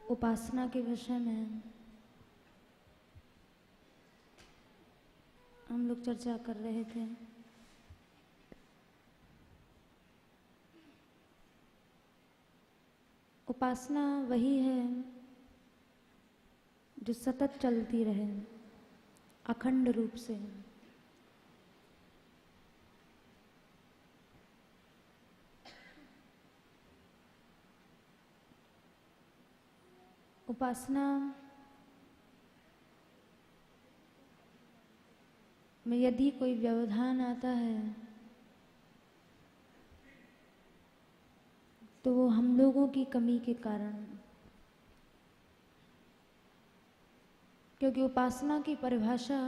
उपासना के विषय में हम लोग चर्चा कर रहे थे। उपासना वही है जो सतत चलती रहे, अखंड रूप से। उपासना में यदि कोई व्यवधान आता है तो वो हम लोगों की कमी के कारण, क्योंकि उपासना की परिभाषा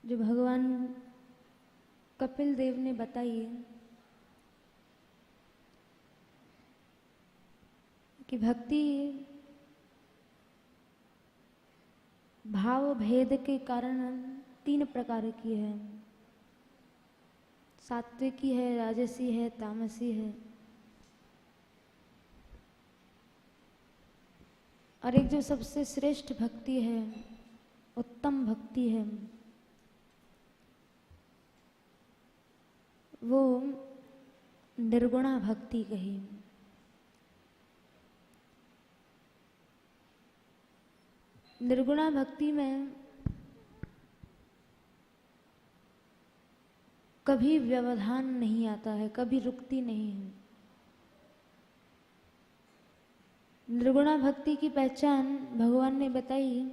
जो भगवान कपिल देव ने बताई कि भक्ति भाव भेद के कारण 3 प्रकार की है। सात्विकी है, राजसी है, तामसी है। और एक जो सबसे श्रेष्ठ भक्ति है, उत्तम भक्ति है, वो निर्गुणा भक्ति कही। निर्गुणा भक्ति में कभी व्यवधान नहीं आता है, कभी रुकती नहीं है। निर्गुणा भक्ति की पहचान भगवान ने बताई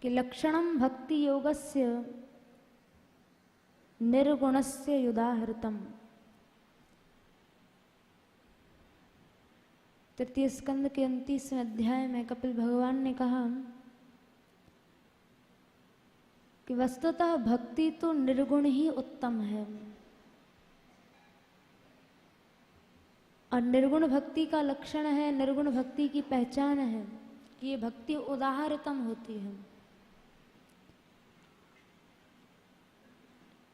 कि लक्षणम भक्ति योगस्य निर्गुणस्य युदाहृतम। तृतीय स्कंद के 29वें अध्याय में कपिल भगवान ने कहा कि वस्तुतः भक्ति तो निर्गुण ही उत्तम है, और निर्गुण भक्ति का लक्षण है, निर्गुण भक्ति की पहचान है कि ये भक्ति उदाहृतम होती है।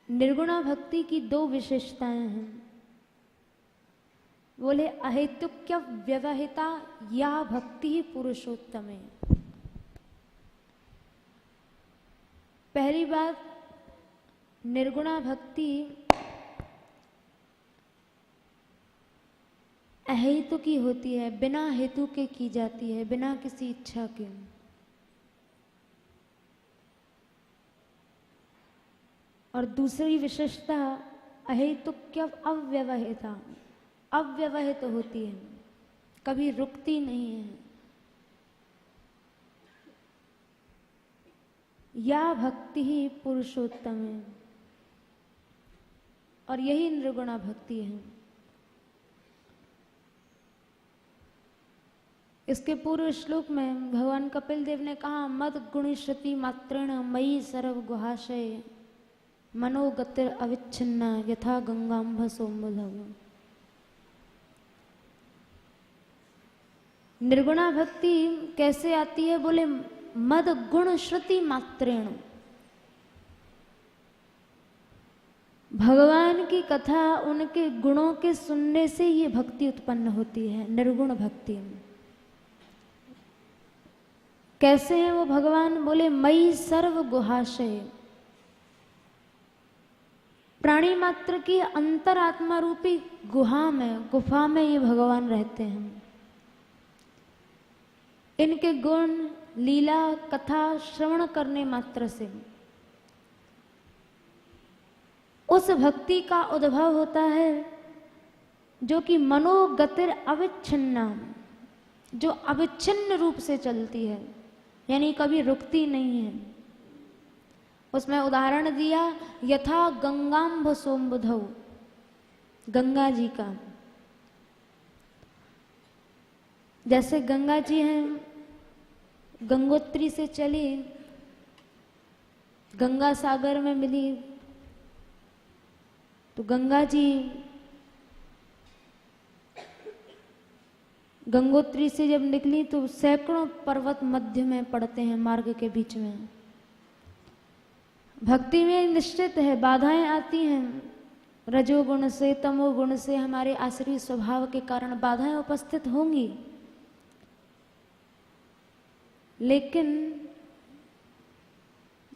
निर्गुणा भक्ति की 2 विशेषताएं हैं। बोले अहेतुक्य व्यवहिता या भक्ति ही पुरुषोत्तम है। पहली बात, निर्गुणा भक्ति अहेतु की होती है, बिना हेतु के की जाती है, बिना किसी इच्छा के। और दूसरी विशेषता अहेतुक्य अव्यवहिता, अव्यवहित होती है, कभी रुकती नहीं है। या भक्ति ही पुरुषोत्तम है, और यही निर्गुणा भक्ति है। इसके पूर्व श्लोक में भगवान कपिल देव ने कहा, मद गुण श्रुति मात्रेण मयि सर्व गुहाशय मनोगतिर अविच्छिन्ना यथा गंगाम्भ सोम्बुधव। निर्गुणा भक्ति कैसे आती है? बोले मद गुण श्रुति मात्रेण। भगवान की कथा, उनके गुणों के सुनने से ये भक्ति उत्पन्न होती है, निर्गुण भक्ति। कैसे हैं वो भगवान? बोले मयि सर्व गुहाशय। प्राणी मात्र की अंतरात्मा रूपी गुफा में ये भगवान रहते हैं। इनके गुण, लीला, कथा श्रवण करने मात्र से उस भक्ति का उद्भव होता है जो कि मनोगतिर अविच्छिन्ना, जो अविच्छिन्न रूप से चलती है, यानी कभी रुकती नहीं है। उसमें उदाहरण दिया यथा गंगाम्भ सोम्बुधौ, गंगा जी का। जैसे गंगा जी हैं, गंगोत्री से चली, गंगा सागर में मिली, तो गंगा जी गंगोत्री से जब निकली तो सैकड़ों पर्वत मध्य में पड़ते हैं, मार्ग के बीच में। भक्ति में निश्चित है बाधाएं आती हैं, रजोगुण से, तमोगुण से, हमारे आश्रय स्वभाव के कारण बाधाएं उपस्थित होंगी, लेकिन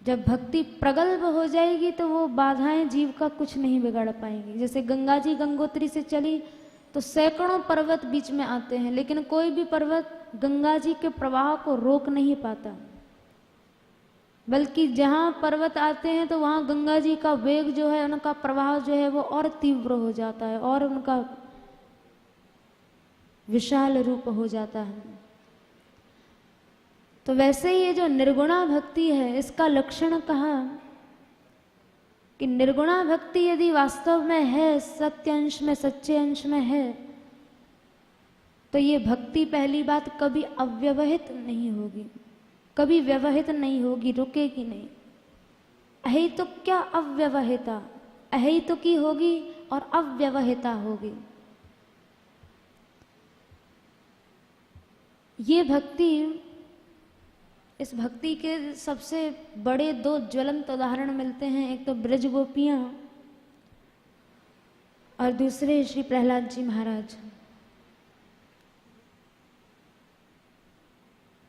जब भक्ति प्रगल्भ हो जाएगी तो वो बाधाएं जीव का कुछ नहीं बिगाड़ पाएंगी। जैसे गंगा जी गंगोत्री से चली तो सैकड़ों पर्वत बीच में आते हैं, लेकिन कोई भी पर्वत गंगा जी के प्रवाह को रोक नहीं पाता, बल्कि जहां पर्वत आते हैं तो वहां गंगा जी का वेग जो है, उनका प्रवाह जो है वो और तीव्र हो जाता है और उनका विशाल रूप हो जाता है। तो वैसे ही ये जो निर्गुणा भक्ति है, इसका लक्षण कहा कि निर्गुणा भक्ति यदि वास्तव में है, सत्य अंश में, सच्चे अंश में है, तो ये भक्ति पहली बात कभी अव्यवहित नहीं होगी, कभी व्यवहित नहीं होगी, रुकेगी नहीं। अहेतुक क्या अव्यवहिता, अहेतुक की होगी और अव्यवहिता होगी। ये भक्ति, इस भक्ति के सबसे बड़े दो ज्वलंत उदाहरण मिलते हैं। एक तो ब्रज गोपियां और दूसरे श्री प्रहलाद जी महाराज।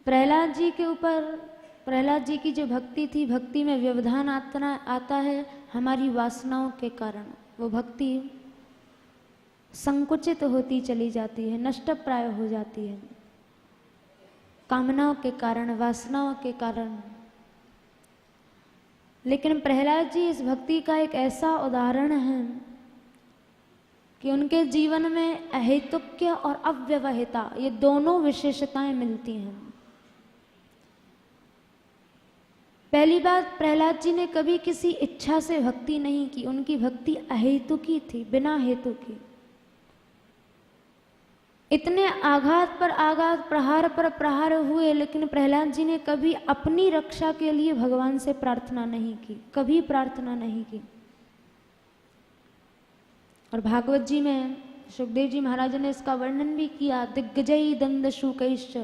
प्रहलाद जी के ऊपर, प्रहलाद जी की जो भक्ति थी, भक्ति में व्यवधान आता है हमारी वासनाओं के कारण। वो भक्ति संकुचित होती चली जाती है, नष्टप्राय हो जाती है, कामनाओं के कारण, वासनाओं के कारण। लेकिन प्रहलाद जी इस भक्ति का एक ऐसा उदाहरण है कि उनके जीवन में अहेतुक्य और अव्यवहिता, ये दोनों विशेषताएं मिलती हैं। पहली बात, प्रहलाद जी ने कभी किसी इच्छा से भक्ति नहीं की, उनकी भक्ति अहेतुकी थी, बिना हेतु की। इतने आघात पर आघात, प्रहार पर प्रहार हुए, लेकिन प्रहलाद जी ने कभी अपनी रक्षा के लिए भगवान से प्रार्थना नहीं की, कभी प्रार्थना नहीं की। और भागवत जी में सुखदेव जी महाराज ने इसका वर्णन भी किया, दिग्गजई दंड शूकैश्च,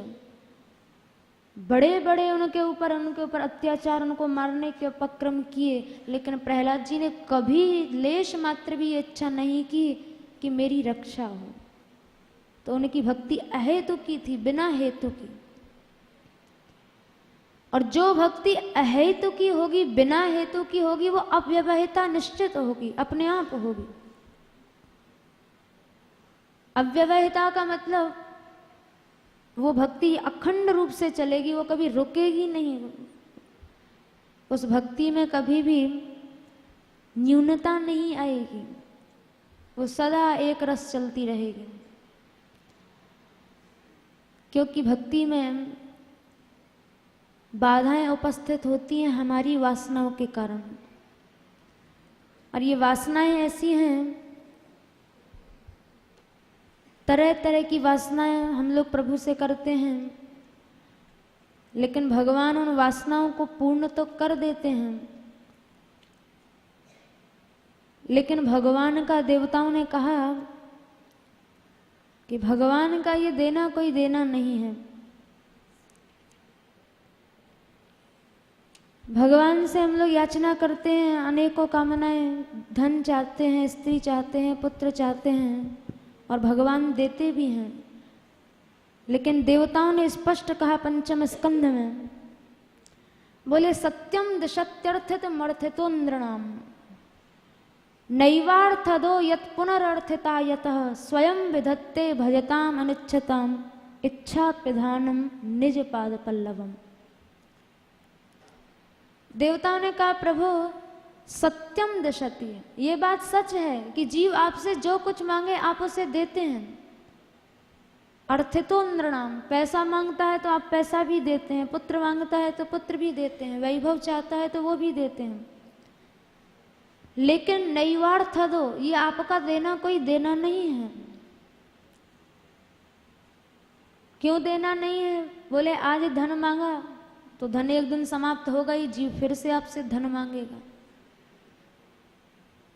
बड़े बड़े उनके ऊपर अत्याचार, उनको मारने के उपक्रम किए, लेकिन प्रहलाद जी ने कभी लेश मात्र भी इच्छा नहीं की कि मेरी रक्षा हो। तो उनकी भक्ति अहेतु की थी, बिना हेतु की। और जो भक्ति अहेतु की होगी, बिना हेतु की होगी, वो अव्यवहिता निश्चित होगी, अपने आप होगी। अव्यवहिता का मतलब वो भक्ति अखंड रूप से चलेगी, वो कभी रुकेगी नहीं। उस भक्ति में कभी भी न्यूनता नहीं आएगी, वो सदा एक रस चलती रहेगी। क्योंकि भक्ति में बाधाएं उपस्थित होती हैं हमारी वासनाओं के कारण, और ये वासनाएं ऐसी हैं, तरह तरह की वासनाएं हम लोग प्रभु से करते हैं, लेकिन भगवान उन वासनाओं को पूर्ण तो कर देते हैं, लेकिन भगवान का, देवताओं ने कहा कि भगवान का ये देना कोई देना नहीं है। भगवान से हम लोग याचना करते हैं, अनेकों कामनाएं, धन चाहते हैं, स्त्री चाहते हैं, पुत्र चाहते हैं, और भगवान देते भी हैं। लेकिन देवताओं ने स्पष्ट कहा पंचम स्कंध में, बोले सत्यम दशत्यर्थित मर्थितो नृणाम नैवार्थदो यत् पुनरर्थिता यतः स्वयं विधत्ते भजताम अनिच्छताम इच्छा पिधानम निज पाद पल्लवम। देवताओं ने कहा प्रभु सत्यम दशति, ये बात सच है कि जीव आपसे जो कुछ मांगे आप उसे देते हैं। अर्थितो नृणाम, पैसा मांगता है तो आप पैसा भी देते हैं, पुत्र मांगता है तो पुत्र भी देते हैं, वैभव चाहता है तो वो भी देते हैं। लेकिन नैवार्थदो, ये आपका देना कोई देना नहीं है। क्यों देना नहीं है? बोले आज धन मांगा तो धन एक दिन समाप्त होगा ही, जीव फिर से आपसे धन मांगेगा।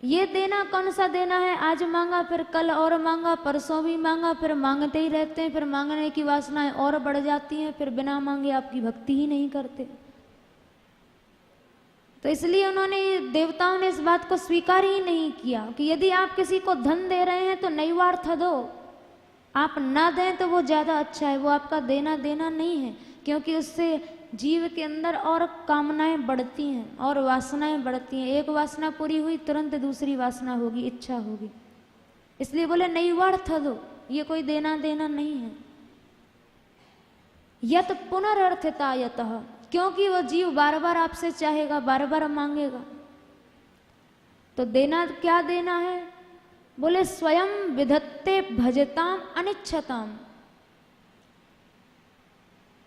ये देना कौन सा देना है? आज मांगा फिर कल और मांगा, परसों भी मांगा, फिर मांगते ही रहते हैं, फिर मांगने की वासनाएं और बढ़ जाती हैं, फिर बिना मांगे आपकी भक्ति ही नहीं करते। तो इसलिए उन्होंने, देवताओं ने इस बात को स्वीकार ही नहीं किया कि यदि आप किसी को धन दे रहे हैं तो नैवार्थ दो, आप ना दें तो वो ज़्यादा अच्छा है, वो आपका देना देना नहीं है, क्योंकि उससे जीव के अंदर और कामनाएं बढ़ती हैं और वासनाएं बढ़ती हैं। एक वासना पूरी हुई तुरंत दूसरी वासना होगी, इच्छा होगी। इसलिए बोले नैवार्थ दो, ये कोई देना देना नहीं है। यत पुनरअर्थिता यतः, क्योंकि वो जीव बार बार आपसे चाहेगा, बार बार मांगेगा। तो देना क्या देना है? बोले स्वयं विधत्ते भजताम अनिच्छताम,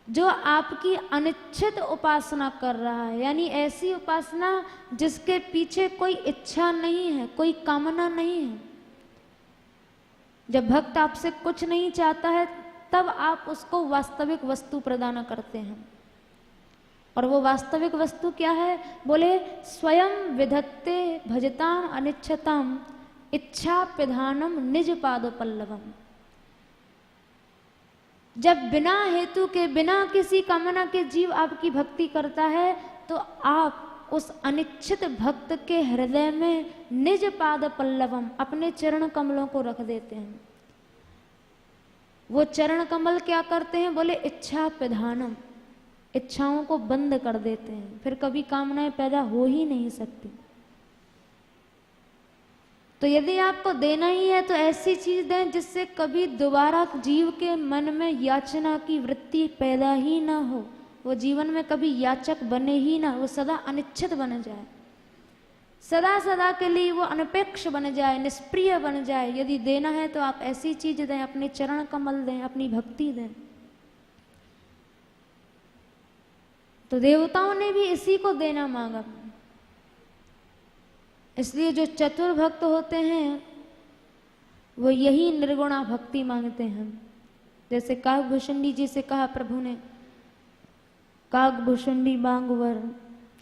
जो आपकी अनिच्छित उपासना कर रहा है, यानी ऐसी उपासना जिसके पीछे कोई इच्छा नहीं है, कोई कामना नहीं है। जब भक्त आपसे कुछ नहीं चाहता है तब आप उसको वास्तविक वस्तु प्रदान करते हैं। और वो वास्तविक वस्तु क्या है? बोले स्वयं विधत्ते भजताम अनिच्छताम इच्छा पिधानम निज पाद पल्लवम। जब बिना हेतु के, बिना किसी कामना के जीव आपकी भक्ति करता है तो आप उस अनिच्छित भक्त के हृदय में निज पाद पल्लवम, अपने चरण कमलों को रख देते हैं। वो चरण कमल क्या करते हैं? बोले इच्छा पिधानम, इच्छाओं को बंद कर देते हैं, फिर कभी कामनाएं पैदा हो ही नहीं सकती। तो यदि आपको देना ही है तो ऐसी चीज दें जिससे कभी दोबारा जीव के मन में याचना की वृत्ति पैदा ही ना हो, वो जीवन में कभी याचक बने ही ना, वो सदा अनिच्छित बन जाए, सदा सदा के लिए वो अनपेक्ष बन जाए, निष्प्रिय बन जाए। यदि देना है तो आप ऐसी चीज दें, अपने चरण कमल दें, अपनी भक्ति दें। तो देवताओं ने भी इसी को देना मांगा। इसलिए जो चतुर भक्त होते हैं वो यही निर्गुणा भक्ति मांगते हैं। जैसे काकभूषणी जी से कहा प्रभु ने, काकभूषणी बांगवर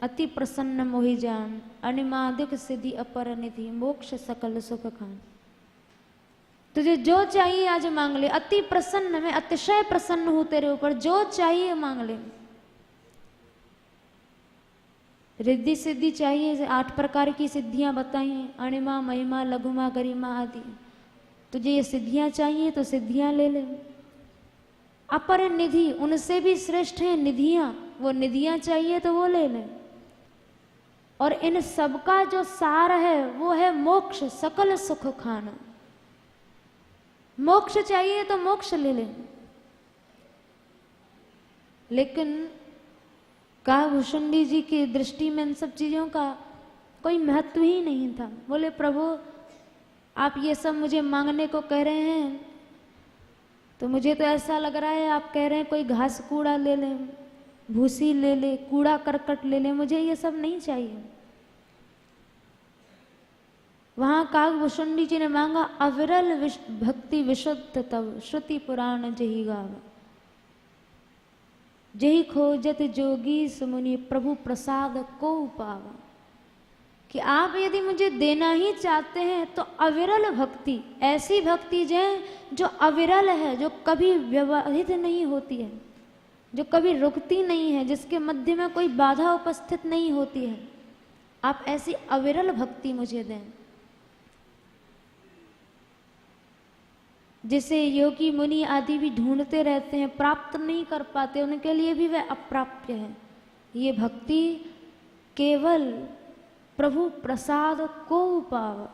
अति प्रसन्न मोहि जान, अनिमादिक सिद्धि अपर निधि मोक्ष सकल सुख खान। तुझे जो चाहिए आज मांग ले, अति प्रसन्न, मैं अतिशय प्रसन्न हूं तेरे ऊपर, जो चाहिए मांग ले। रिद्धि सिद्धि चाहिए, 8 प्रकार की सिद्धियां बताई हैं, अणिमा महिमा लघुमा गरिमा आदि। तुझे ये सिद्धियां चाहिए तो सिद्धियां ले ले। अपर निधि, उनसे भी श्रेष्ठ है निधियां, वो निधियां चाहिए तो वो ले ले। और इन सबका जो सार है वो है मोक्ष सकल सुख खाना। मोक्ष चाहिए तो मोक्ष ले ले। लेकिन काकभूषणी जी की दृष्टि में इन सब चीजों का कोई महत्व ही नहीं था। बोले प्रभु आप ये सब मुझे मांगने को कह रहे हैं तो मुझे तो ऐसा लग रहा है आप कह रहे हैं कोई घास कूड़ा ले ले, भूसी ले ले, कूड़ा करकट ले ले, मुझे ये सब नहीं चाहिए। वहां काकभूषणी जी ने मांगा अविरल भक्ति विशुद्ध तब श्रुति पुराण जही गाव, जही खोजत जोगी सुमुनि प्रभु प्रसाद को पावा। कि आप यदि मुझे देना ही चाहते हैं तो अविरल भक्ति, ऐसी भक्ति जो अविरल है, जो कभी व्यवहित नहीं होती है, जो कभी रुकती नहीं है, जिसके मध्य में कोई बाधा उपस्थित नहीं होती है, आप ऐसी अविरल भक्ति मुझे दें जिसे योगी मुनि आदि भी ढूंढते रहते हैं, प्राप्त नहीं कर पाते, उनके लिए भी वह अप्राप्य है। ये भक्ति केवल प्रभु प्रसाद को पावा,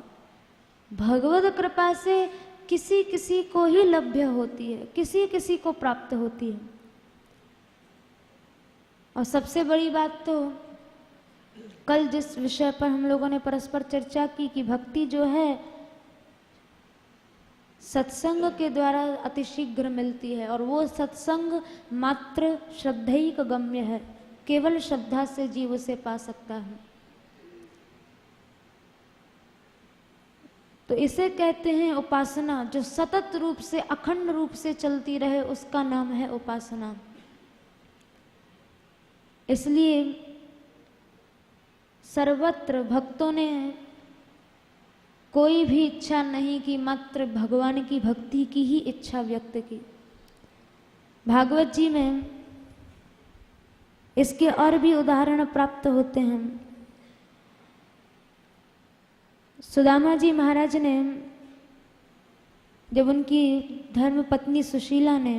भगवत कृपा से किसी किसी को ही लभ्य होती है, किसी किसी को प्राप्त होती है। और सबसे बड़ी बात तो कल जिस विषय पर हम लोगों ने परस्पर चर्चा की कि भक्ति जो है सत्संग के द्वारा अतिशीघ्र मिलती है, और वो सत्संग मात्र श्रद्धैक गम्य है, केवल श्रद्धा से जीव उसे पा सकता है। तो इसे कहते हैं उपासना, जो सतत रूप से अखंड रूप से चलती रहे उसका नाम है उपासना। इसलिए सर्वत्र भक्तों ने कोई भी इच्छा नहीं की, मात्र भगवान की भक्ति की ही इच्छा व्यक्त की। भागवत जी में इसके और भी उदाहरण प्राप्त होते हैं। सुदामा जी महाराज ने जब उनकी धर्म पत्नी सुशीला ने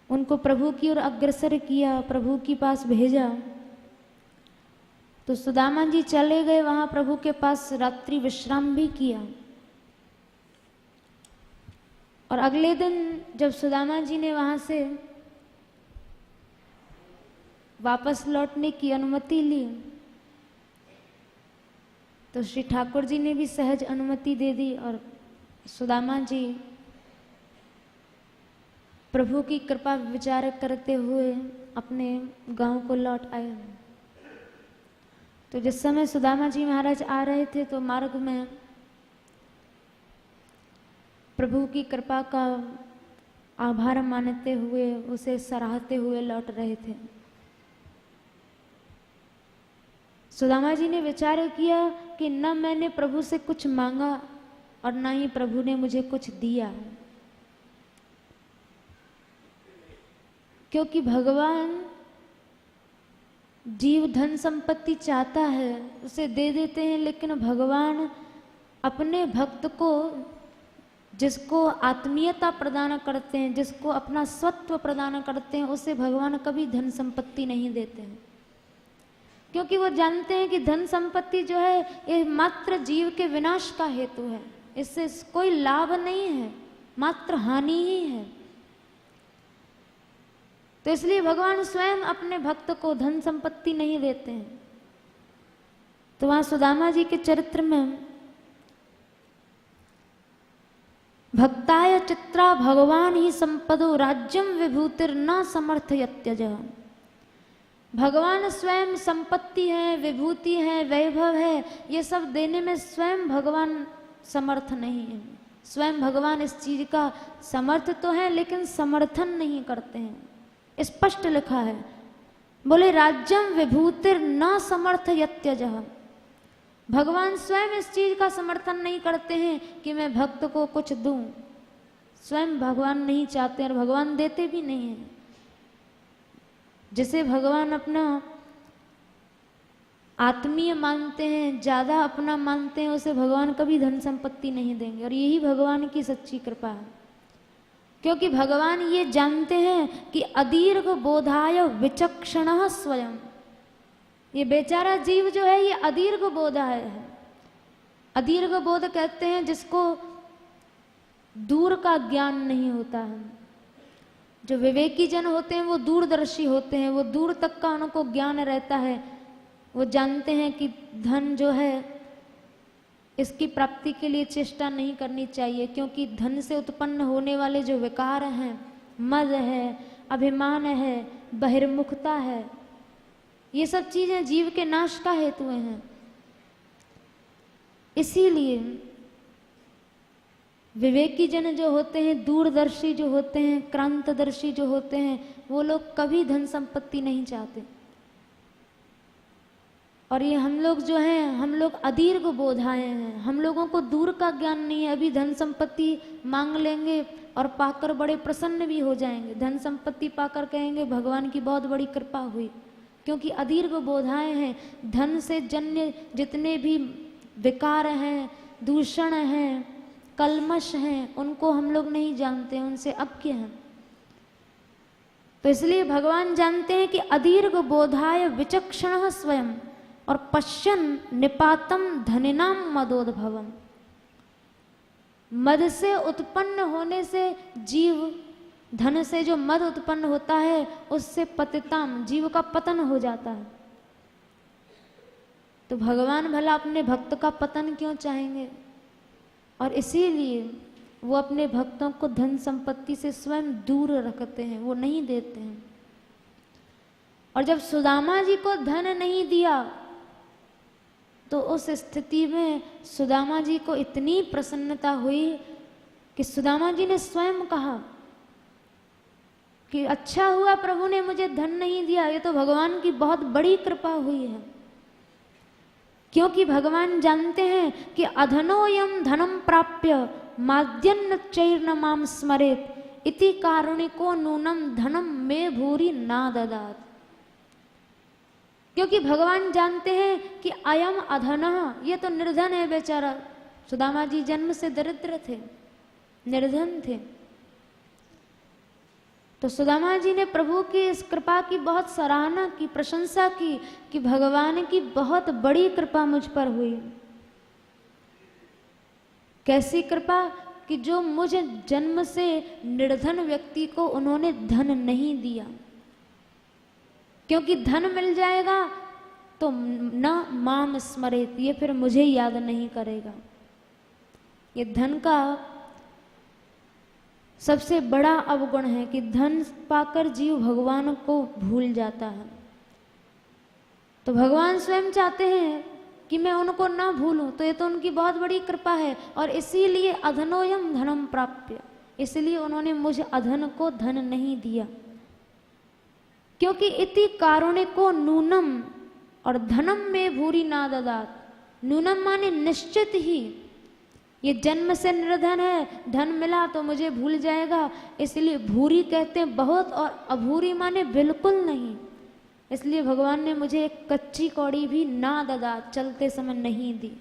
उनको प्रभु की ओर अग्रसर किया, प्रभु के पास भेजा, तो सुदामा जी चले गए वहां प्रभु के पास, रात्रि विश्राम भी किया। और अगले दिन जब सुदामा जी ने वहां से वापस लौटने की अनुमति ली, तो श्री ठाकुर जी ने भी सहज अनुमति दे दी और सुदामा जी प्रभु की कृपा विचार करते हुए अपने गांव को लौट आए। तो जिस समय सुदामा जी महाराज आ रहे थे तो मार्ग में प्रभु की कृपा का आभार मानते हुए, उसे सराहते हुए लौट रहे थे। सुदामा जी ने विचार किया कि न मैंने प्रभु से कुछ मांगा और न ही प्रभु ने मुझे कुछ दिया, क्योंकि भगवान जीव धन संपत्ति चाहता है उसे दे देते हैं, लेकिन भगवान अपने भक्त को, जिसको आत्मीयता प्रदान करते हैं, जिसको अपना स्वत्व प्रदान करते हैं, उसे भगवान कभी धन संपत्ति नहीं देते हैं। क्योंकि वो जानते हैं कि धन संपत्ति जो है ये मात्र जीव के विनाश का हेतु है, इससे कोई लाभ नहीं है, मात्र हानि ही है। तो इसलिए भगवान स्वयं अपने भक्त को धन संपत्ति नहीं देते हैं। तो वहां सुदामा जी के चरित्र में भक्ताय चित्रा भगवान ही संपदो राज्यम विभूतिर न समर्थयत्यज। भगवान स्वयं संपत्ति है, विभूति है, वैभव है, ये सब देने में स्वयं भगवान समर्थ नहीं है। स्वयं भगवान इस चीज का समर्थ तो है लेकिन समर्थन नहीं करते हैं, स्पष्ट लिखा है। बोले राज्यम विभूतिर न समर्थयत्यजः। भगवान स्वयं इस चीज का समर्थन नहीं करते हैं कि मैं भक्त को कुछ दूं। स्वयं भगवान नहीं चाहते और भगवान देते भी नहीं हैं। जिसे भगवान अपना आत्मीय मानते हैं, ज्यादा अपना मानते हैं, उसे भगवान कभी धन संपत्ति नहीं देंगे। और यही भगवान की सच्ची कृपा है, क्योंकि भगवान ये जानते हैं कि अदीर्घ बोधाय विचक्षणः स्वयं। ये बेचारा जीव जो है ये अदीर्घ बोधाय है। अदीर्घ बोध कहते हैं जिसको दूर का ज्ञान नहीं होता है। जो विवेकी जन होते हैं वो दूरदर्शी होते हैं, वो दूर तक का उनको ज्ञान रहता है। वो जानते हैं कि धन जो है इसकी प्राप्ति के लिए चेष्टा नहीं करनी चाहिए, क्योंकि धन से उत्पन्न होने वाले जो विकार हैं, मद है, अभिमान है, बहिर्मुखता है, ये सब चीजें जीव के नाश का हेतु हैं। इसीलिए विवेकी जन जो होते हैं, दूरदर्शी जो होते हैं, क्रांतदर्शी जो होते हैं, वो लोग कभी धन संपत्ति नहीं चाहते। और ये हम लोग जो हैं, हम लोग अदीर्घ बोधाए हैं, हम लोगों को दूर का ज्ञान नहीं है। अभी धन संपत्ति मांग लेंगे और पाकर बड़े प्रसन्न भी हो जाएंगे। धन संपत्ति पाकर कहेंगे भगवान की बहुत बड़ी कृपा हुई, क्योंकि अदीर्घ बोधाए हैं। धन से जन्य जितने भी विकार हैं, दूषण हैं, कलमश हैं, उनको हम लोग नहीं जानते हैं, उनसे अज्ञ हैं। तो इसलिए भगवान जानते हैं कि अदीर्घ बोधाय विचक्षणः स्वयं और पश्यन् निपातम धनिनाम मदोद्भवम। मद से उत्पन्न होने से जीव, धन से जो मद उत्पन्न होता है उससे पतिताम, जीव का पतन हो जाता है। तो भगवान भला अपने भक्त का पतन क्यों चाहेंगे? और इसीलिए वो अपने भक्तों को धन संपत्ति से स्वयं दूर रखते हैं, वो नहीं देते हैं। और जब सुदामा जी को धन नहीं दिया तो उस स्थिति में सुदामा जी को इतनी प्रसन्नता हुई कि सुदामा जी ने स्वयं कहा कि अच्छा हुआ प्रभु ने मुझे धन नहीं दिया, ये तो भगवान की बहुत बड़ी कृपा हुई है। क्योंकि भगवान जानते हैं कि अधनोयम धनम प्राप्य माद्यन्न चैर्न माम स्मरेत इति कारुणिको नूनम धनम मे भूरि ना ददात। क्योंकि भगवान जानते हैं कि अयम अधनः, ये तो निर्धन है बेचारा। सुदामा जी जन्म से दरिद्र थे, निर्धन थे। तो सुदामा जी ने प्रभु की इस कृपा की बहुत सराहना की, प्रशंसा की कि भगवान की बहुत बड़ी कृपा मुझ पर हुई। कैसी कृपा कि जो मुझे जन्म से निर्धन व्यक्ति को उन्होंने धन नहीं दिया, क्योंकि धन मिल जाएगा तो न माम स्मरेत, ये फिर मुझे याद नहीं करेगा। ये धन का सबसे बड़ा अवगुण है कि धन पाकर जीव भगवान को भूल जाता है। तो भगवान स्वयं चाहते हैं कि मैं उनको ना भूलूं, तो ये तो उनकी बहुत बड़ी कृपा है। और इसीलिए अधनोयम धनम प्राप्य, इसलिए उन्होंने मुझे अधन को धन नहीं दिया। क्योंकि इति कारुणिको नूनम, और धनम में भूरी ना ददात। नूनम माने निश्चित ही, ये जन्म से निर्धन है, धन मिला तो मुझे भूल जाएगा, इसलिए भूरी कहते हैं बहुत, और अभूरी माने बिल्कुल नहीं। इसलिए भगवान ने मुझे एक कच्ची कौड़ी भी ना ददा, चलते समय नहीं दी।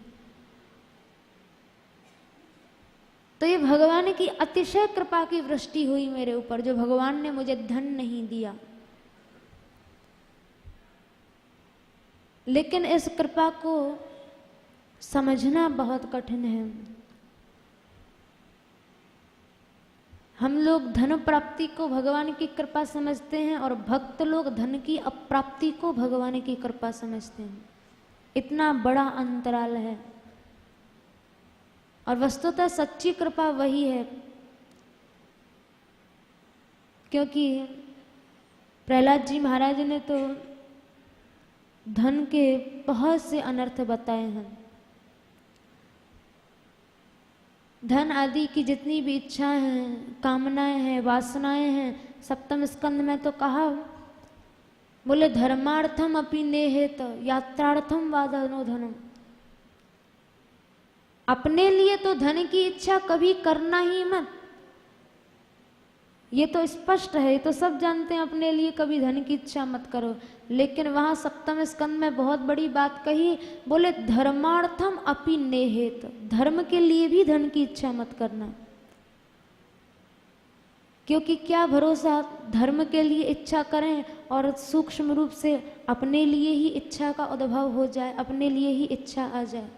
तो ये भगवान की अतिशय कृपा की वृष्टि हुई मेरे ऊपर, जो भगवान ने मुझे धन नहीं दिया। लेकिन इस कृपा को समझना बहुत कठिन है। हम लोग धन प्राप्ति को भगवान की कृपा समझते हैं, और भक्त लोग धन की अप्राप्ति को भगवान की कृपा समझते हैं। इतना बड़ा अंतराल है। और वस्तुतः सच्ची कृपा वही है, क्योंकि प्रहलाद जी महाराज ने तो धन के बहुत से अनर्थ बताए हैं। धन आदि की जितनी भी इच्छाएं हैं, कामनाएं हैं, वासनाएं हैं, सप्तम स्कंद में तो कहा, बोले धर्मार्थम अपि नेहेत यात्रार्थम वादनो धनम। अपने लिए तो धन की इच्छा कभी करना ही मत, ये तो स्पष्ट है, ये तो सब जानते हैं, अपने लिए कभी धन की इच्छा मत करो। लेकिन वहां सप्तम स्कंद में बहुत बड़ी बात कही, बोले धर्मार्थम अपि नेहेत, धर्म के लिए भी धन की इच्छा मत करना। क्योंकि क्या भरोसा धर्म के लिए इच्छा करें और सूक्ष्म रूप से अपने लिए ही इच्छा का उद्भव हो जाए, अपने लिए ही इच्छा आ जाए।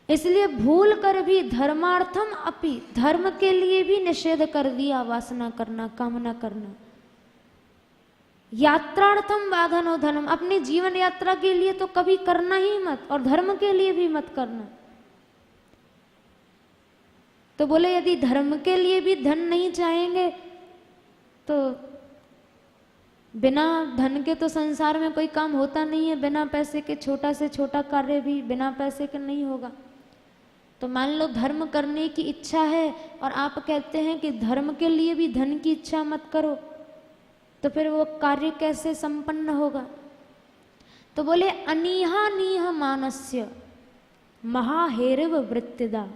इसलिए भूल कर भी धर्मार्थम अपि, धर्म के लिए भी निषेध कर दिया वासना करना, कामना करना। यात्रार्थम वाधनो धनम, अपनी जीवन यात्रा के लिए तो कभी करना ही मत, और धर्म के लिए भी मत करना। तो बोले यदि धर्म के लिए भी धन नहीं चाहेंगे तो बिना धन के तो संसार में कोई काम होता नहीं है। बिना पैसे के छोटा से छोटा कार्य भी बिना पैसे के नहीं होगा। तो मान लो धर्म करने की इच्छा है और आप कहते हैं कि धर्म के लिए भी धन की इच्छा मत करो, तो फिर वो कार्य कैसे संपन्न होगा? तो बोले अनीहा नीह मानस्य महाहेरव वृत्तिदा।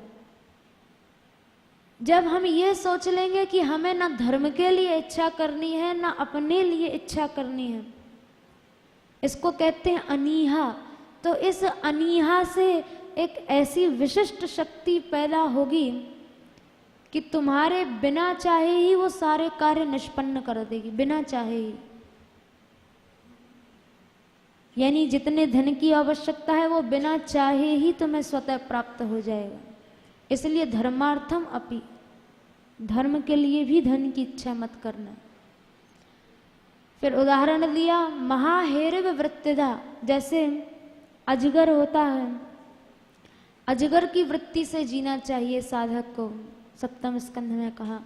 जब हम ये सोच लेंगे कि हमें ना धर्म के लिए इच्छा करनी है ना अपने लिए इच्छा करनी है, इसको कहते हैं अनीहा। तो इस अनीहा से एक ऐसी विशिष्ट शक्ति पैदा होगी कि तुम्हारे बिना चाहे ही वो सारे कार्य निष्पन्न कर देगी, बिना चाहे ही। यानी जितने धन की आवश्यकता है वो बिना चाहे ही तुम्हें स्वतः प्राप्त हो जाएगा। इसलिए धर्मार्थम अपि, धर्म के लिए भी धन की इच्छा मत करना। फिर उदाहरण दिया महाहेरव वृत्तिदा, जैसे अजगर होता है, अजगर की वृत्ति से जीना चाहिए साधक को। सप्तम स्कंध में कहा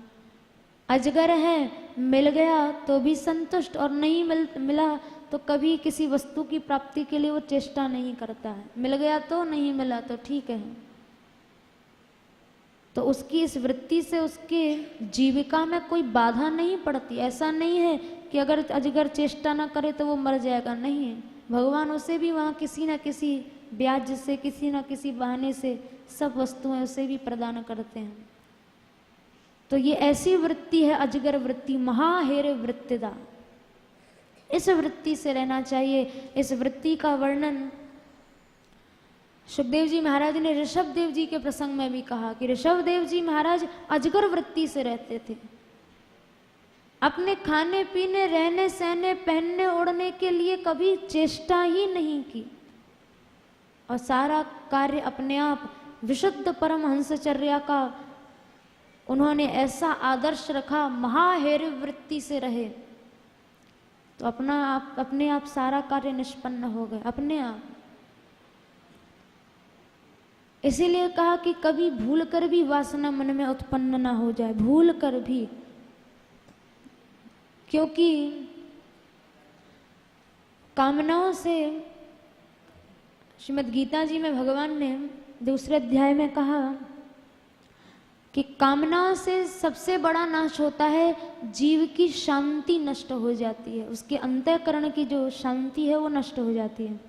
अजगर है, मिल गया तो भी संतुष्ट, और नहीं मिला तो कभी किसी वस्तु की प्राप्ति के लिए वो चेष्टा नहीं करता है। मिल गया तो, नहीं मिला तो ठीक है। तो उसकी इस वृत्ति से उसके जीविका में कोई बाधा नहीं पड़ती। ऐसा नहीं है कि अगर अजगर चेष्टा ना करे तो वो मर जाएगा, नहीं। भगवान उसे भी वहाँ किसी न किसी ब्याज से, किसी न किसी बहाने से सब वस्तुएं उसे भी प्रदान करते हैं। तो ये ऐसी वृत्ति है अजगर वृत्ति, महाहेर वृत्तिदा। इस वृत्ति से रहना चाहिए। इस वृत्ति का वर्णन सुखदेव जी महाराज ने ऋषभ देव जी के प्रसंग में भी कहा कि ऋषभ देव जी महाराज अजगर वृत्ति से रहते थे। अपने खाने पीने, रहने सहने, पहनने ओढ़ने के लिए कभी चेष्टा ही नहीं की और सारा कार्य अपने आप विशुद्ध परमहंसचर्या का उन्होंने ऐसा आदर्श रखा, महाहेर वृत्ति से रहे तो अपने आप सारा कार्य निष्पन्न हो गए अपने आप। इसीलिए कहा कि कभी भूल कर भी वासना मन में उत्पन्न ना हो जाए, भूल कर भी, क्योंकि कामनाओं से श्रीमद् गीता जी में भगवान ने दूसरे अध्याय में कहा कि कामनाओं से सबसे बड़ा नाश होता है, जीव की शांति नष्ट हो जाती है, उसके अंतःकरण की जो शांति है वो नष्ट हो जाती है।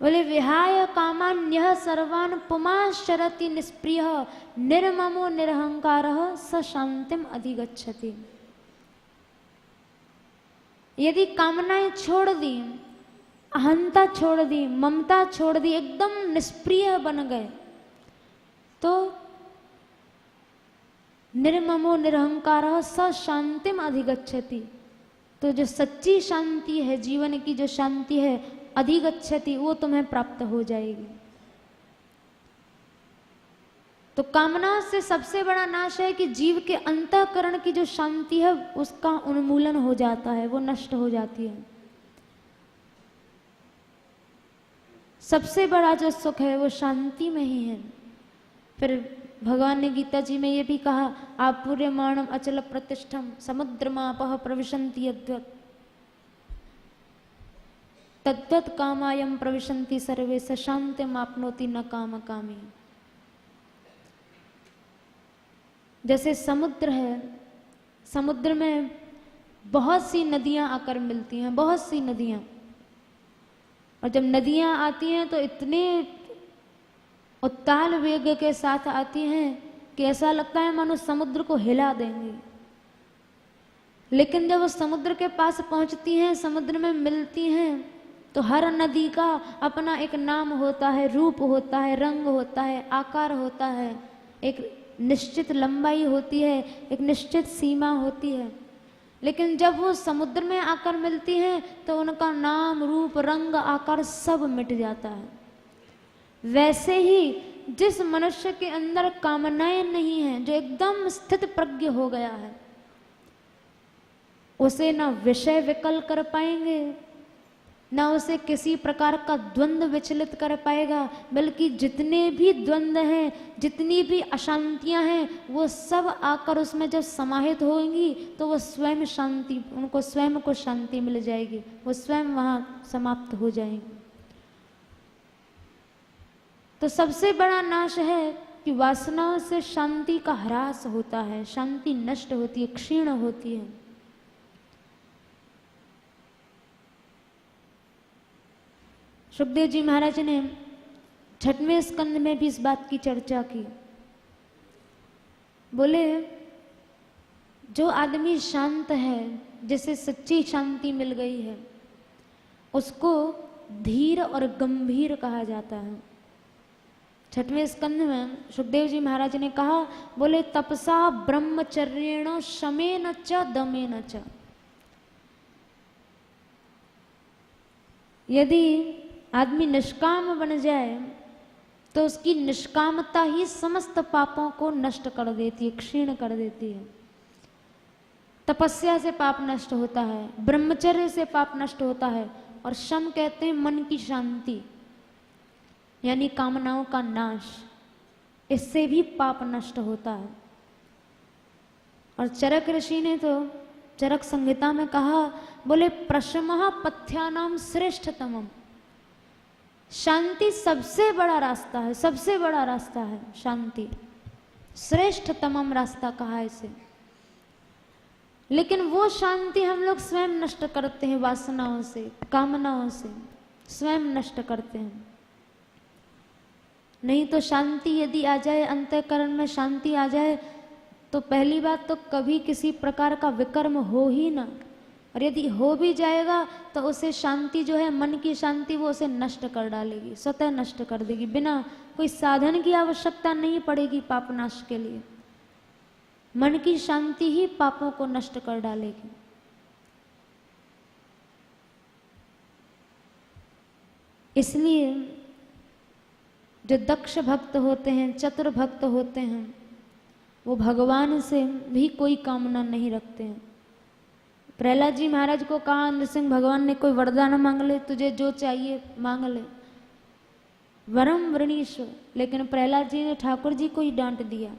बोले विहाय कामान्यः सर्वान् पुमाश्चरति निष्प्रियः निर्ममो निरहंकारः स शांतिम अधिगच्छति। यदि कामनाएं छोड़ दी, अहंता छोड़ दी, ममता छोड़ दी, एकदम निष्प्रिय बन गए तो निर्ममो निरहंकारः स शांतिम अधिगच्छति, तो जो सच्ची शांति है, जीवन की जो शांति है, अधिगच्छति, वो तुम्हें प्राप्त हो जाएगी। तो कामना से सबसे बड़ा नाश है कि जीव के अंतःकरण की जो शांति है उसका उन्मूलन हो जाता है, वो नष्ट हो जाती है। सबसे बड़ा जो सुख है वो शांति में ही है। फिर भगवान ने गीता जी में ये भी कहा, आपूर्यमाणम अचल प्रतिष्ठम समुद्रमापः प्रविशन्ति यद्वत् तद्वत् कामायम प्रविशन्ति सर्वे स शांतिम आपनोति न काम कामी। जैसे समुद्र है, समुद्र में बहुत सी नदियां आकर मिलती हैं, बहुत सी नदियां, और जब नदियां आती हैं तो इतने उत्ताल वेग के साथ आती हैं कि ऐसा लगता है मानो समुद्र को हिला देंगी। लेकिन जब वो समुद्र के पास पहुंचती हैं, समुद्र में मिलती हैं, तो हर नदी का अपना एक नाम होता है, रूप होता है, रंग होता है, आकार होता है, एक निश्चित लंबाई होती है, एक निश्चित सीमा होती है। लेकिन जब वो समुद्र में आकर मिलती हैं तो उनका नाम, रूप, रंग, आकार सब मिट जाता है। वैसे ही जिस मनुष्य के अंदर कामनाएं नहीं हैं, जो एकदम स्थित प्रज्ञ हो गया है, उसे ना विषय विकल कर पाएंगे, ना उसे किसी प्रकार का द्वंद्व विचलित कर पाएगा, बल्कि जितने भी द्वंद्व हैं, जितनी भी अशांतियां हैं, वो सब आकर उसमें जब समाहित होंगी तो वो स्वयं शांति, उनको स्वयं को शांति मिल जाएगी, वो स्वयं वहां समाप्त हो जाएंगे। तो सबसे बड़ा नाश है कि वासनाओं से शांति का ह्रास होता है, शांति नष्ट होती है, क्षीण होती है। सुखदेव जी महाराज ने 6वें स्कंद में भी इस बात की चर्चा की। बोले जो आदमी शांत है, जिसे सच्ची शांति मिल गई है, उसको धीर और गंभीर कहा जाता है। 6वें स्कंद में सुखदेव जी महाराज ने कहा, बोले तपसा ब्रह्मचर्येण शमेन च दमेन च। यदि आदमी निष्काम बन जाए तो उसकी निष्कामता ही समस्त पापों को नष्ट कर देती है, क्षीण कर देती है। तपस्या से पाप नष्ट होता है, ब्रह्मचर्य से पाप नष्ट होता है, और शम कहते हैं मन की शांति, यानी कामनाओं का नाश, इससे भी पाप नष्ट होता है। और चरक ऋषि ने तो चरक संहिता में कहा, बोले प्रशमः पथ्यानाम श्रेष्ठतमम। शांति सबसे बड़ा रास्ता है, सबसे बड़ा रास्ता है शांति, श्रेष्ठतमम रास्ता कहा इसे। लेकिन वो शांति हम लोग स्वयं नष्ट करते हैं, वासनाओं से, कामनाओं से स्वयं नष्ट करते हैं। नहीं तो शांति यदि आ जाए, अंतःकरण में शांति आ जाए, तो पहली बात तो कभी किसी प्रकार का विकर्म हो ही ना, और यदि हो भी जाएगा तो उसे शांति जो है, मन की शांति, वो उसे नष्ट कर डालेगी, स्वतः नष्ट कर देगी, बिना कोई साधन की आवश्यकता नहीं पड़ेगी पाप नाश के लिए। मन की शांति ही पापों को नष्ट कर डालेगी। इसलिए जो दक्ष भक्त होते हैं, चतुर भक्त होते हैं, वो भगवान से भी कोई कामना नहीं रखते हैं। प्रहलाद जी महाराज को कहा नृसिंह भगवान ने, कोई वरदान मांग ले, तुझे जो चाहिए मांग ले, वरम वृणीश। लेकिन प्रहलाद जी ने ठाकुर जी को ही डांट दिया,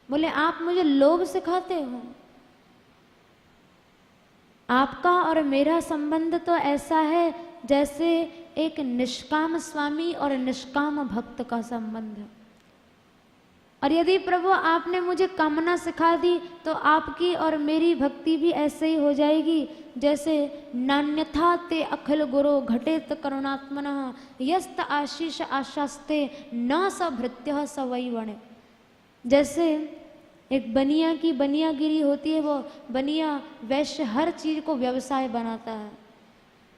बोले आप मुझे लोभ सिखाते हो। आपका और मेरा संबंध तो ऐसा है जैसे एक निष्काम स्वामी और निष्काम भक्त का संबंध है। और यदि प्रभु आपने मुझे कामना सिखा दी तो आपकी और मेरी भक्ति भी ऐसे ही हो जाएगी जैसे नान्यथा ते अखिल गुरो घटेत करुणात्मनः यस्त आशीष आशास्ते न स भृत्य स वै वणे। जैसे एक बनिया की बनियागिरी होती है, वो बनिया वैश्य हर चीज को व्यवसाय बनाता है।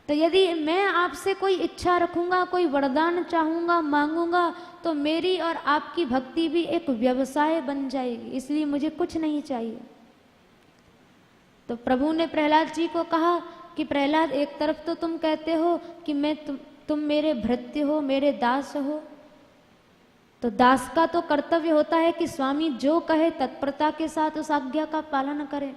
तो यदि मैं आपसे कोई इच्छा रखूंगा, कोई वरदान चाहूंगा, मांगूंगा, तो मेरी और आपकी भक्ति भी एक व्यवसाय बन जाएगी। इसलिए मुझे कुछ नहीं चाहिए। तो प्रभु ने प्रहलाद जी को कहा कि प्रहलाद, एक तरफ तो तुम कहते हो कि मैं तुम मेरे भृत्य हो, मेरे दास हो, तो दास का तो कर्तव्य होता है कि स्वामी जो कहे तत्परता के साथ उस आज्ञा का पालन करे।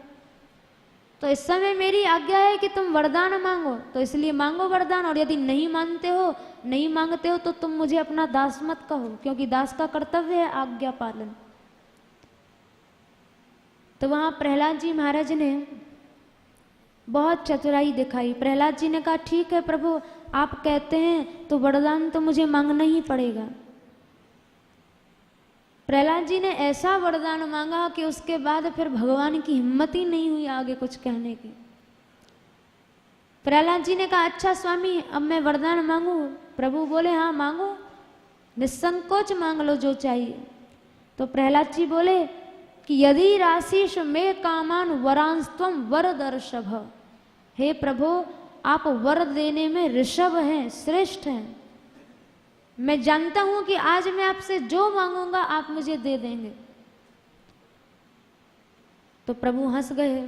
तो इस समय मेरी आज्ञा है कि तुम वरदान मांगो, तो इसलिए मांगो वरदान। और यदि नहीं मांगते हो तो तुम मुझे अपना दास मत कहो, क्योंकि दास का कर्तव्य है आज्ञा पालन। तो वहां प्रहलाद जी महाराज ने बहुत चतुराई दिखाई। प्रहलाद जी ने कहा, ठीक है प्रभु, आप कहते हैं तो वरदान तो मुझे मांगना ही पड़ेगा। प्रहलाद जी ने ऐसा वरदान मांगा कि उसके बाद फिर भगवान की हिम्मत ही नहीं हुई आगे कुछ कहने की। प्रहलाद जी ने कहा, अच्छा स्वामी, अब मैं वरदान मांगू? प्रभु बोले, हाँ मांगो, निसंकोच मांग लो जो चाहिए। तो प्रहलाद जी बोले कि यदि राशिष में कामान वरांस्तम वर दर्शभ। हे प्रभु, आप वर देने में ऋषभ हैं, श्रेष्ठ हैं। मैं जानता हूं कि आज मैं आपसे जो मांगूंगा आप मुझे दे देंगे। तो प्रभु हंस गए,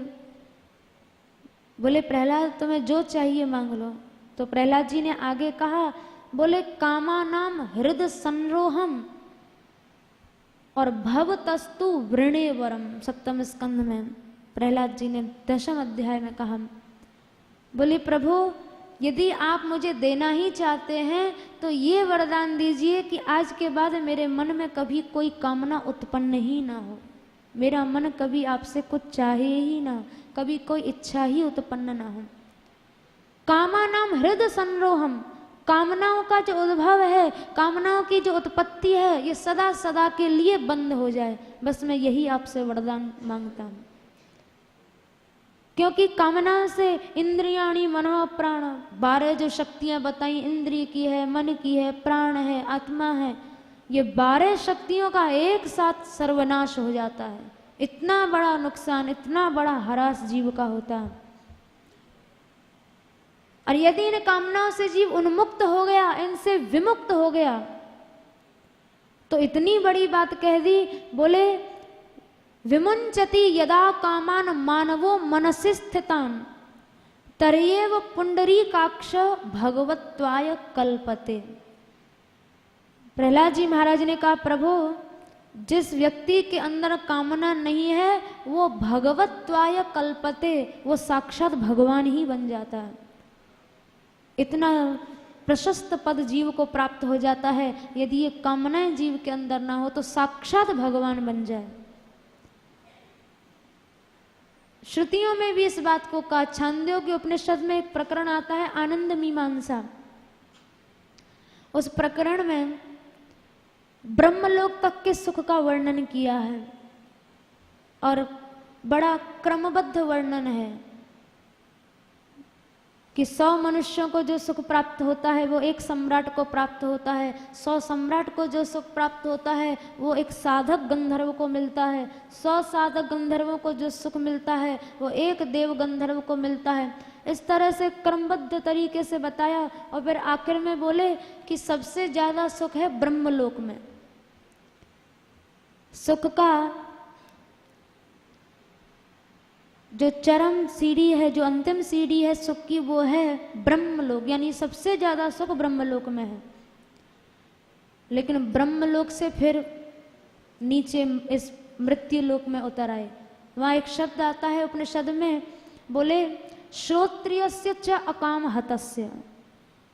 बोले प्रहलाद, तुम्हें जो चाहिए मांग लो। तो प्रहलाद जी ने आगे कहा, बोले कामानाम हृदय संरोहम और भवतस्तु वृणे वरम। सप्तम स्कंध में प्रहलाद जी ने 10वें अध्याय में कहा, बोले प्रभु, यदि आप मुझे देना ही चाहते हैं तो ये वरदान दीजिए कि आज के बाद मेरे मन में कभी कोई कामना उत्पन्न ही ना हो, मेरा मन कभी आपसे कुछ चाहे ही ना, कभी कोई इच्छा ही उत्पन्न ना हो। कामानाम हृदय संरोहम, कामनाओं का जो उद्भव है, कामनाओं की जो उत्पत्ति है, ये सदा सदा के लिए बंद हो जाए, बस मैं यही आपसे वरदान मांगता हूँ। क्योंकि कामना से इंद्रियाणी मनो प्राण, 12 जो शक्तियां बताई, इंद्रिय की है, मन की है, प्राण है, आत्मा है, ये 12 शक्तियों का एक साथ सर्वनाश हो जाता है। इतना बड़ा नुकसान, इतना बड़ा हरास जीव का होता है। और यदि इन कामनाओं से जीव उन्मुक्त हो गया, इनसे विमुक्त हो गया, तो इतनी बड़ी बात कह दी, बोले विमुंचति यदा कामान मानवो मनसि स्थितान तर्येव पुंडरीकाक्ष भगवत्वाय कल्पते। प्रहलाद जी महाराज ने कहा, प्रभु, जिस व्यक्ति के अंदर कामना नहीं है वो भगवत्वाय कल्पते, वो साक्षात भगवान ही बन जाता है। इतना प्रशस्त पद जीव को प्राप्त हो जाता है। यदि ये कामनाएं जीव के अंदर ना हो तो साक्षात भगवान बन जाए। श्रुतियों में भी इस बात को कहा। छांदोग्य उपनिषद में एक प्रकरण आता है आनंद मीमांसा। उस प्रकरण में ब्रह्मलोक तक के सुख का वर्णन किया है और बड़ा क्रमबद्ध वर्णन है। कि 100 मनुष्यों को जो सुख प्राप्त होता है वो एक सम्राट को प्राप्त होता है, 100 सम्राट को जो सुख प्राप्त होता है वो एक साधक गंधर्व को मिलता है, 100 साधक गंधर्वों को जो सुख मिलता है वो एक देव गंधर्व को मिलता है। इस तरह से क्रमबद्ध तरीके से बताया और फिर आखिर में बोले कि सबसे ज्यादा सुख है ब्रह्मलोक में। सुख का जो चरम सीढ़ी है, जो अंतिम सीढ़ी है सुख की, वो है ब्रह्मलोक, यानी सबसे ज्यादा सुख ब्रह्मलोक में है। लेकिन ब्रह्मलोक से फिर नीचे इस मृत्यु लोक में उतर आए। वहां एक शब्द आता है उपनिषद में, बोले श्रोत्रियस्य च अकाम हतस्य,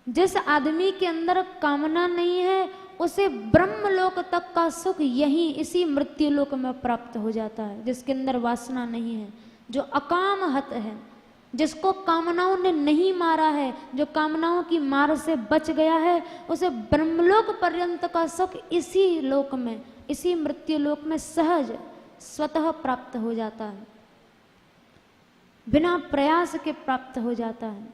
जिस आदमी के अंदर कामना नहीं है उसे ब्रह्मलोक तक का सुख यहीं इसी मृत्यु लोक में प्राप्त हो जाता है। जिसके अंदर वासना नहीं है, जो अकाम हत है, जिसको कामनाओं ने नहीं मारा है, जो कामनाओं की मार से बच गया है, उसे ब्रह्मलोक पर्यंत का सुख इसी लोक में, इसी मृत्यु लोक में सहज स्वतः प्राप्त हो जाता है, बिना प्रयास के प्राप्त हो जाता है।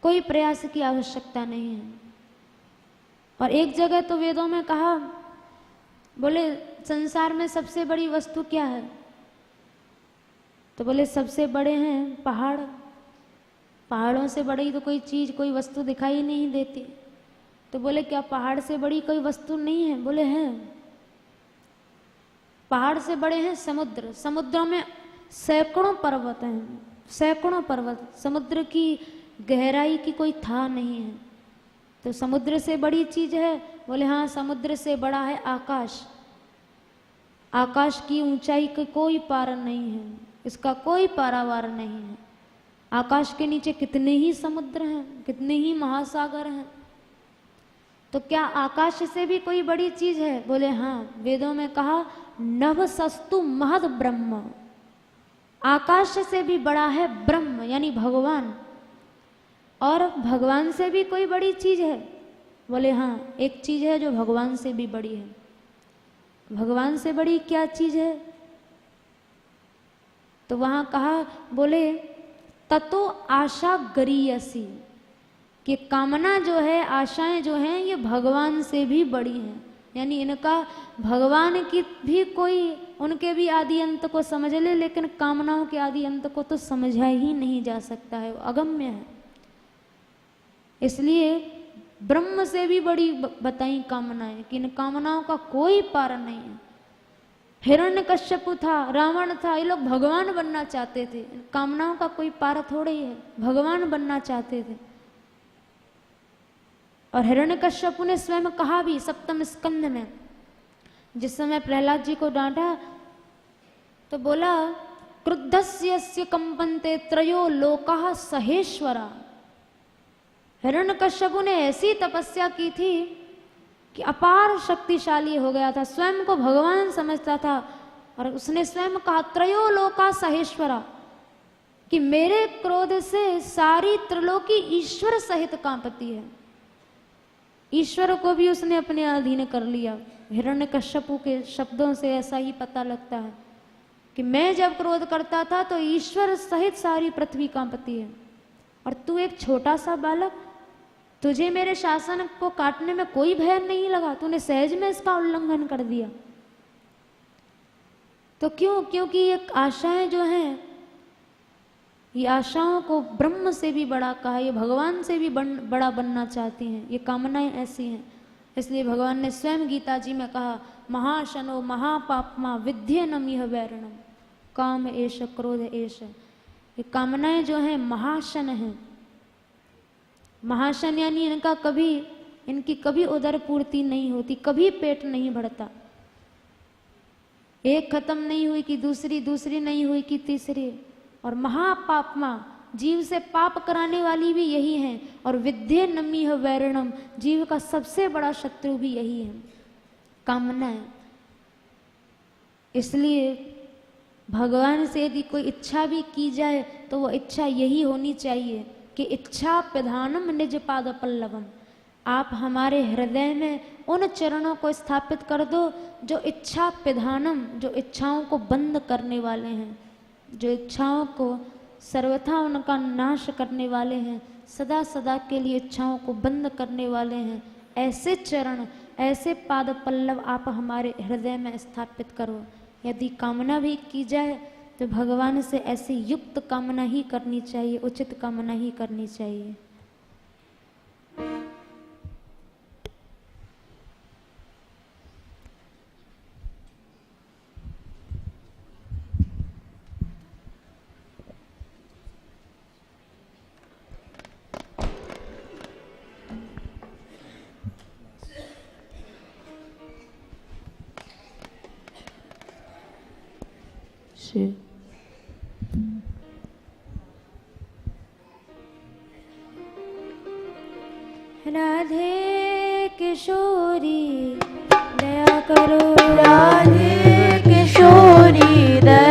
कोई प्रयास की आवश्यकता नहीं है। और एक जगह तो वेदों में कहा, बोले संसार में सबसे बड़ी वस्तु क्या है? तो बोले सबसे बड़े हैं पहाड़। पहाड़ों से बड़ी तो कोई चीज, कोई वस्तु दिखाई नहीं देती। तो बोले क्या पहाड़ से बड़ी कोई वस्तु नहीं है? बोले हैं। पहाड़ से बड़े हैं समुद्र। समुद्रों में सैकड़ों पर्वत हैं, सैकड़ों पर्वत। समुद्र की गहराई की कोई था नहीं है। तो समुद्र से बड़ी चीज है? बोले हाँ, समुद्र से बड़ा है आकाश। आकाश की ऊंचाई का कोई पार नहीं है, इसका कोई पारावार नहीं है। आकाश के नीचे कितने ही समुद्र हैं, कितने ही महासागर हैं। तो क्या आकाश से भी कोई बड़ी चीज है? बोले हाँ, वेदों में कहा नभ सस्तु महद ब्रह्म। आकाश से भी बड़ा है ब्रह्म, यानी भगवान। और भगवान से भी कोई बड़ी चीज है? बोले हाँ, एक चीज है जो भगवान से भी बड़ी है। भगवान से बड़ी क्या चीज है? तो वहां कहा, बोले ततो आशा गरीयसी, कि कामना जो है, आशाएं जो हैं, ये भगवान से भी बड़ी हैं। यानी इनका भगवान की भी कोई, उनके भी आदि अंत को समझ ले, लेकिन कामनाओं के आदि अंत को तो समझा ही नहीं जा सकता है, वो अगम्य है। इसलिए ब्रह्म से भी बड़ी बताई कामनाएं, कि इन कामनाओं का कोई पार नहीं है। हिरण्यकश्यप था, रावण था, ये लोग भगवान बनना चाहते थे। कामनाओं का कोई पार थोड़े ही है, भगवान बनना चाहते थे। और हिरण्यकश्यप ने स्वयं कहा भी सप्तम स्कंद में, जिस समय प्रहलाद जी को डांटा तो बोला क्रुद्धस्य कंपन्ते त्रयो लोकाः सहेश्वरा। हिरण्यकश्यप ने ऐसी तपस्या की थी कि अपार शक्तिशाली हो गया था, स्वयं को भगवान समझता था। और उसने स्वयं कहा त्रयो लोका सहेश्वरा, कि मेरे क्रोध से सारी त्रिलोकी ईश्वर सहित कांपती है। ईश्वर को भी उसने अपने अधीन कर लिया। हिरण्यकश्यप के शब्दों से ऐसा ही पता लगता है कि मैं जब क्रोध करता था तो ईश्वर सहित सारी पृथ्वी कांपती है। और तू एक छोटा सा बालक, तुझे मेरे शासन को काटने में कोई भय नहीं लगा, तूने सहज में इसका उल्लंघन कर दिया। तो क्यों? क्योंकि ये आशाएं जो हैं, ये आशाओं को ब्रह्म से भी बड़ा कहा, ये भगवान से भी बड़ा बनना चाहती हैं, ये कामनाएं ऐसी हैं। इसलिए भगवान ने स्वयं गीता जी में कहा महाशनो महापापमा विद्येनम यह वैरणम काम एष क्रोध एष। ये कामनाएं जो हैं महाशन हैं। महाशन यानी इनकी कभी उदर पूर्ति नहीं होती, कभी पेट नहीं भरता। एक खत्म नहीं हुई कि दूसरी, दूसरी नहीं हुई कि तीसरी। और महापापमा, जीव से पाप कराने वाली भी यही है। और विद्ये नमी वैरणम, जीव का सबसे बड़ा शत्रु भी यही है, कामना है। इसलिए भगवान से यदि कोई इच्छा भी की जाए तो वो इच्छा यही होनी चाहिए कि इच्छा प्रधानम निज पाद पल्लवम। आप हमारे हृदय में उन चरणों को स्थापित कर दो जो इच्छा प्रधानम, जो इच्छाओं को बंद करने वाले हैं, जो इच्छाओं को सर्वथा उनका नाश करने वाले हैं, सदा सदा के लिए इच्छाओं को बंद करने वाले हैं। ऐसे चरण, ऐसे पाद पल्लव आप हमारे हृदय में स्थापित करो। यदि कामना भी की जाए तो भगवान से ऐसी युक्त कामना ही करनी चाहिए, उचित कामना ही करनी चाहिए। राधे किशोरी दया करो, राधे किशोरी दया